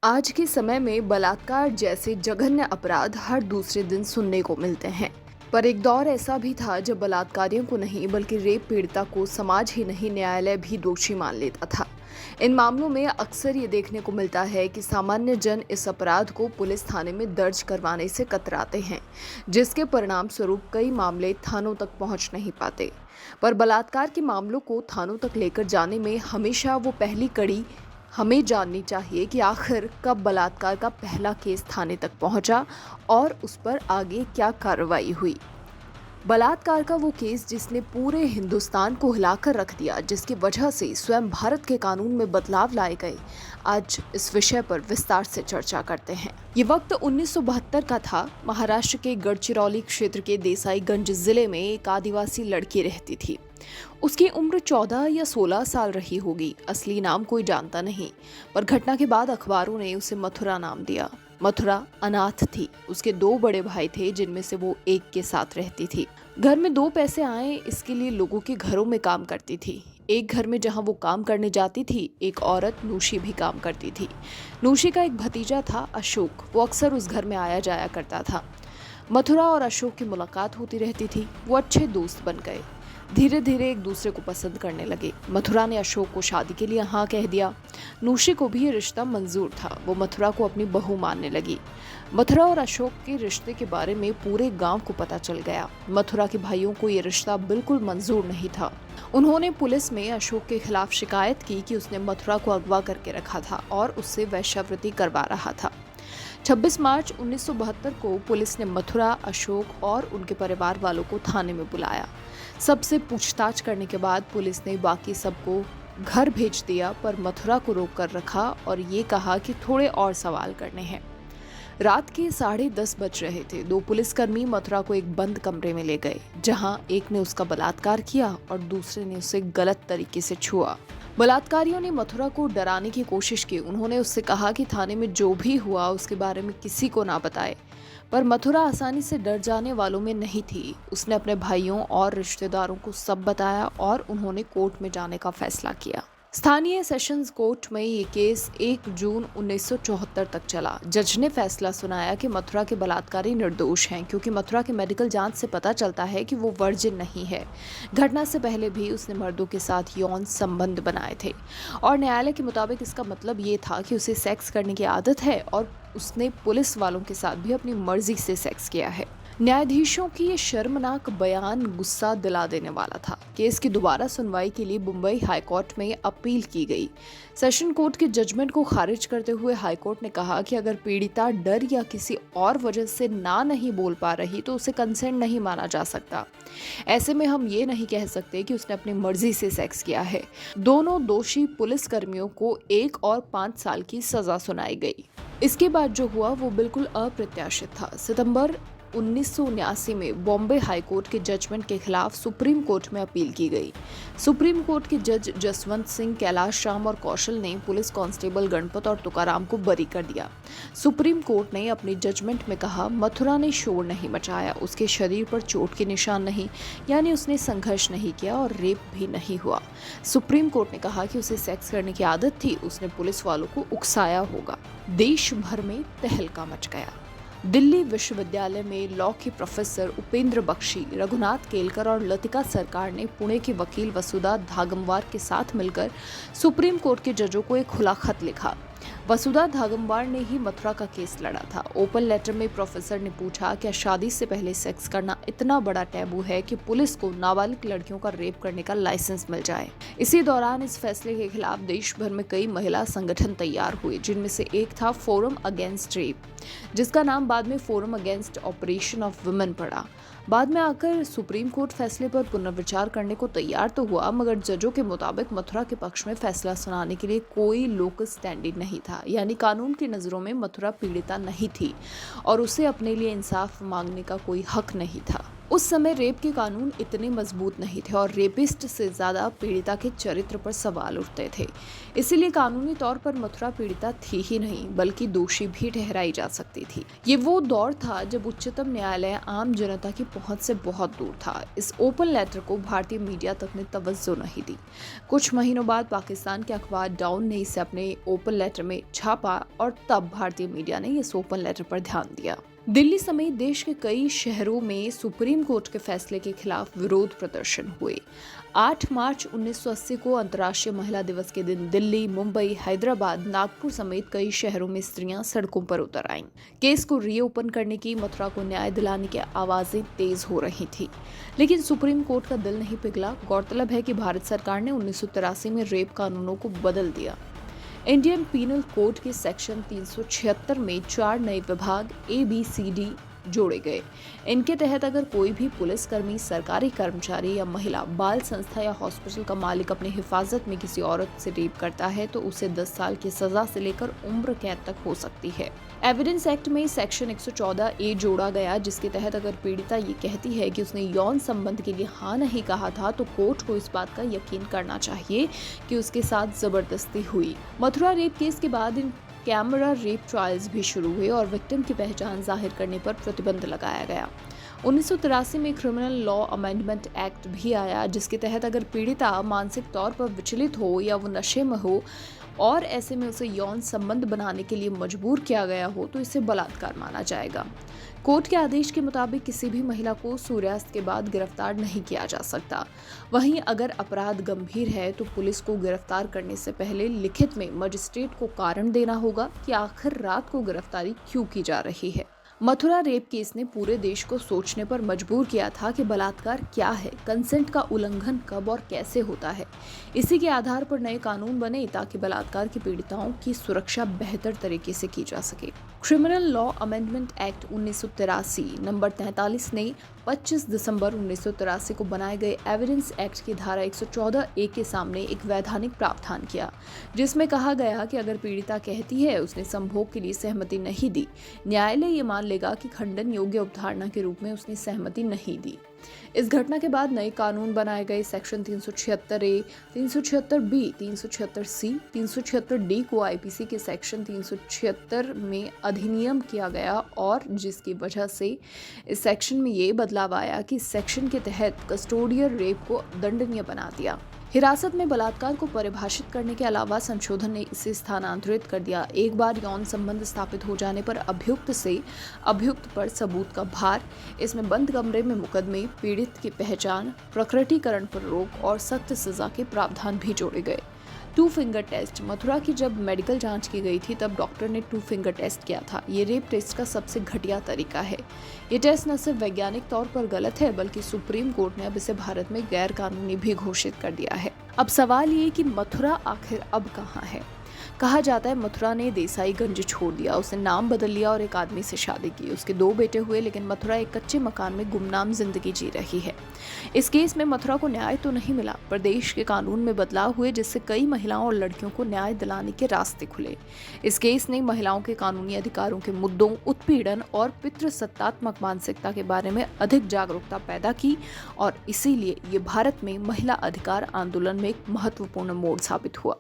आज के समय में बलात्कार जैसे जघन्य अपराध हर दूसरे दिन सुनने को मिलते हैं। पर एक दौर ऐसा भी था जब बलात्कारियों को नहीं बल्कि रेप पीड़िता को समाज ही नहीं न्यायालय भी दोषी मान लेता था। इन मामलों में अक्सर ये देखने को मिलता है कि सामान्य जन इस अपराध को पुलिस थाने में दर्ज करवाने से कतराते हैं, जिसके परिणाम स्वरूप कई मामले थानों तक पहुंच नहीं पाते। पर बलात्कार के मामलों को थानों तक लेकर जाने में हमेशा वो पहली कड़ी हमें जाननी चाहिए कि आखिर कब बलात्कार का पहला केस थाने तक पहुंचा और उस पर आगे क्या कार्रवाई हुई। बलात्कार का वो केस जिसने पूरे हिंदुस्तान को हिलाकर रख दिया, जिसकी वजह से स्वयं भारत के कानून में बदलाव लाए गए। आज इस विषय पर विस्तार से चर्चा करते हैं। ये वक्त 1972 का था। महाराष्ट्र के गढ़चिरौली क्षेत्र के देसाईगंज जिले में एक आदिवासी लड़की रहती थी। उसकी उम्र 14 या 16 साल रही होगी। असली नाम कोई जानता नहीं, पर घटना के बाद अखबारों ने उसे मथुरा नाम दिया। मथुरा अनाथ थी। उसके 2 बड़े भाई थे, जिनमें से वो एक के साथ रहती थी। घर में 2 पैसे आए, इसके लिए लोगों के घरों में काम करती थी। एक घर में जहां वो काम करने जाती थी, एक औरत नूशी भी काम करती थी। नूशी का एक भतीजा था, अशोक। वो अक्सर उस घर में आया जाया करता था। मथुरा और अशोक की मुलाकात होती रहती थी। वो अच्छे दोस्त बन गए। धीरे धीरे एक दूसरे को पसंद करने लगे। मथुरा ने अशोक को शादी के लिए हाँ कह दिया। नूशी को भी ये रिश्ता मंजूर था। वो मथुरा को अपनी बहू मानने लगी। मथुरा और अशोक के रिश्ते के बारे में पूरे गांव को पता चल गया। मथुरा के भाइयों को ये रिश्ता बिल्कुल मंजूर नहीं था। उन्होंने पुलिस में अशोक के खिलाफ शिकायत की कि उसने मथुरा को अगवा करके रखा था और उससे वेश्यावृत्ति करवा रहा था। 26 मार्च 1972 को पुलिस ने मथुरा, अशोक और उनके परिवार वालों को थाने में बुलाया। सबसे पूछताछ करने के बाद पुलिस ने बाकी सबको घर भेज दिया, पर मथुरा को रोक कर रखा और ये कहा कि थोड़े और सवाल करने हैं। रात के 10:30 बज रहे थे। 2 पुलिसकर्मी मथुरा को एक बंद कमरे में ले गए, जहां एक ने उसका बलात्कार किया और दूसरे ने उसे गलत तरीके से छुआ। बलात्कारियों ने मथुरा को डराने की कोशिश की। उन्होंने उससे कहा कि थाने में जो भी हुआ उसके बारे में किसी को ना बताए, पर मथुरा आसानी से डर जाने वालों में नहीं थी। उसने अपने भाइयों और रिश्तेदारों को सब बताया और उन्होंने कोर्ट में जाने का फैसला किया। स्थानीय सेशंस कोर्ट में ये केस 1 जून 1974 तक चला। जज ने फैसला सुनाया कि मथुरा के बलात्कारी निर्दोष हैं, क्योंकि मथुरा के मेडिकल जांच से पता चलता है कि वो वर्जिन नहीं है। घटना से पहले भी उसने मर्दों के साथ यौन संबंध बनाए थे और न्यायालय के मुताबिक इसका मतलब ये था कि उसे सेक्स करने की आदत है और उसने पुलिस वालों के साथ भी अपनी मर्जी से सेक्स किया है। न्यायाधीशों की ये शर्मनाक बयान गुस्सा दिला देने वाला था। केस की दोबारा सुनवाई के लिए मुंबई हाईकोर्ट में अपील की गई। सेशन कोर्ट के जजमेंट को खारिज करते हुए हाईकोर्ट ने कहा कि अगर पीड़िता डर या किसी और वजह से ना नहीं बोल पा रही तो उसे कंसेंट नहीं माना जा सकता। ऐसे में हम ये नहीं कह सकते कि उसने अपनी मर्जी से सेक्स किया है। दोनों दोषी पुलिस कर्मियों को 1 और 5 साल की सजा सुनाई गई। इसके बाद जो हुआ वो बिल्कुल अप्रत्याशित था। सितंबर 1979 में बॉम्बे हाईकोर्ट के जजमेंट के खिलाफ सुप्रीम कोर्ट में अपील की गई। सुप्रीम कोर्ट के जज जसवंत सिंह, कैलाश राम और कौशल ने पुलिस कांस्टेबल गणपत और तुकाराम को बरी कर दिया। सुप्रीम कोर्ट ने अपने जजमेंट में कहा, मथुरा ने शोर नहीं मचाया, उसके शरीर पर चोट के निशान नहीं, यानी उसने संघर्ष नहीं किया और रेप भी नहीं हुआ। सुप्रीम कोर्ट ने कहा कि उसे सेक्स करने की आदत थी, उसने पुलिस वालों को उकसाया होगा। देश भर में तहलका मच गया। दिल्ली विश्वविद्यालय में लॉ के प्रोफेसर उपेंद्र बख्शी, रघुनाथ केलकर और लतिका सरकार ने पुणे के वकील वसुधा धागमवार के साथ मिलकर सुप्रीम कोर्ट के जजों को एक खुला खत लिखा। वसुधा धागमवार ने ही मथुरा का केस लड़ा था। ओपन लेटर में प्रोफेसर ने पूछा, क्या शादी से पहले सेक्स करना इतना बड़ा टैबू है कि पुलिस को नाबालिग लड़कियों का रेप करने का लाइसेंस मिल जाए। इसी दौरान इस फैसले के खिलाफ देश भर में कई महिला संगठन तैयार हुए, जिनमें से एक था फोरम अगेंस्ट रेप, जिसका नाम बाद में forum against operation of women पड़ा। बाद में आकर सुप्रीम कोर्ट फैसले पर पुनर्विचार करने को तैयार तो हुआ, मगर जजों के मुताबिक मथुरा के पक्ष में फैसला सुनाने के लिए कोई लोकस स्टैंडिंग नहीं था, यानी कानून की नज़रों में मथुरा पीड़िता नहीं थी और उसे अपने लिए इंसाफ मांगने का कोई हक नहीं था। उस समय रेप के कानून इतने मजबूत नहीं थे और रेपिस्ट से ज्यादा पीड़िता के चरित्र पर सवाल उठते थे। इसीलिए कानूनी तौर पर मथुरा पीड़िता थी ही नहीं बल्कि दोषी भी ठहराई जा सकती थी। ये वो दौर था जब उच्चतम न्यायालय आम जनता की पहुंच से बहुत दूर था। इस ओपन लेटर को भारतीय मीडिया तक ने तवज्जो नहीं दी। कुछ महीनों बाद पाकिस्तान के अखबार डाउन ने इसे अपने ओपन लेटर में छापा और तब भारतीय मीडिया ने इस ओपन लेटर पर ध्यान दिया। दिल्ली समेत देश के कई शहरों में सुप्रीम कोर्ट के फैसले के खिलाफ विरोध प्रदर्शन हुए। 8 मार्च 1980 को अंतर्राष्ट्रीय महिला दिवस के दिन दिल्ली, मुंबई, हैदराबाद, नागपुर समेत कई शहरों में स्त्रियां सड़कों पर उतर आईं। केस को रीओपन करने की, मथुरा को न्याय दिलाने की आवाजें तेज हो रही थी, लेकिन सुप्रीम कोर्ट का दिल नहीं पिघला। गौरतलब है कि भारत सरकार ने 1983 में रेप कानूनों को बदल दिया। इंडियन पीनल कोड के सेक्शन 376 में 4 नए विभाग ABCD जोड़े गए। इनके तहत अगर कोई भी पुलिसकर्मी, सरकारी कर्मचारी या महिला, बाल संस्था या हॉस्पिटल का मालिक अपनी हिफाजत में किसी औरत से रेप करता है तो उसे 10 साल की सजा से लेकर उम्र कैद तक हो सकती है। एविडेंस एक्ट में सेक्शन 114A जोड़ा गया, जिसके तहत अगर पीड़िता ये कहती है कि उसने यौन संबंध के लिए हाँ नहीं कहा था तो कोर्ट को इस बात का यकीन करना चाहिए कि उसके साथ जबरदस्ती हुई। मथुरा रेप केस के बाद इन कैमरा रेप ट्रायल्स भी शुरू हुए और विक्टिम की पहचान जाहिर करने पर प्रतिबंध लगाया गया। 1983 में क्रिमिनल लॉ अमेंडमेंट एक्ट भी आया, जिसके तहत अगर पीड़िता मानसिक तौर पर विचलित हो या वो नशे में हो और ऐसे में उसे यौन संबंध बनाने के लिए मजबूर किया गया हो तो इसे बलात्कार माना जाएगा। कोर्ट के आदेश के मुताबिक किसी भी महिला को सूर्यास्त के बाद गिरफ्तार नहीं किया जा सकता। वहीं अगर अपराध गंभीर है तो पुलिस को गिरफ्तार करने से पहले लिखित में मजिस्ट्रेट को कारण देना होगा कि आखिर रात को गिरफ्तारी क्यों की जा रही है। मथुरा रेप केस ने पूरे देश को सोचने पर मजबूर किया था कि बलात्कार क्या है, कंसेंट का उल्लंघन कब और कैसे होता है। इसी के आधार पर नए कानून बने ताकि बलात्कार की पीड़िताओं की सुरक्षा बेहतर तरीके से की जा सके। Criminal law amendment act 1983 number 43 ने 25 दिसंबर 1983 को बनाए गए एविडेंस एक्ट की धारा 114A के सामने एक वैधानिक प्रावधान किया, जिसमें कहा गया कि अगर पीड़िता कहती है उसने संभोग के लिए सहमति नहीं दी, न्यायालय ये मान लेगा कि खंडन योग्य अवधारणा के रूप में उसने सहमति नहीं दी। इस घटना के बाद नए कानून बनाए गए। Section 376A, 376B, 376C, 376D को IPC के सेक्शन 376 में अधिनियम किया गया और जिसकी वजह से इस सेक्शन में ये बदलाव आया कि इस सेक्शन के तहत कस्टोडियल रेप को दंडनीय बना दिया। हिरासत में बलात्कार को परिभाषित करने के अलावा संशोधन ने इसे स्थानांतरित कर दिया। एक बार यौन संबंध स्थापित हो जाने पर अभियुक्त से अभियुक्त पर सबूत का भार। इसमें बंद कमरे में मुकदमे, पीड़ित की पहचान, प्रकटीकरण पर रोक और सख्त सजा के प्रावधान भी जोड़े गए। 2 फिंगर टेस्ट। मथुरा की जब मेडिकल जांच की गई थी तब डॉक्टर ने 2 फिंगर टेस्ट किया था। ये रेप टेस्ट का सबसे घटिया तरीका है। ये टेस्ट न सिर्फ वैज्ञानिक तौर पर गलत है बल्कि सुप्रीम कोर्ट ने अब इसे भारत में गैर कानूनी भी घोषित कर दिया है। अब सवाल ये कि मथुरा आखिर अब कहाँ है। कहा जाता है मथुरा ने देसाईगंज छोड़ दिया, उसने नाम बदल लिया और एक आदमी से शादी की। उसके 2 बेटे हुए, लेकिन मथुरा एक कच्चे मकान में गुमनाम जिंदगी जी रही है। इस केस में मथुरा को न्याय तो नहीं मिला, पर देश के कानून में बदलाव हुए जिससे कई महिलाओं और लड़कियों को न्याय दिलाने के रास्ते खुले। इस केस ने महिलाओं के कानूनी अधिकारों के मुद्दों, उत्पीड़न और पितृसत्तात्मक मानसिकता के बारे में अधिक जागरूकता पैदा की और इसीलिए ये भारत में महिला अधिकार आंदोलन में एक महत्वपूर्ण मोड़ साबित हुआ।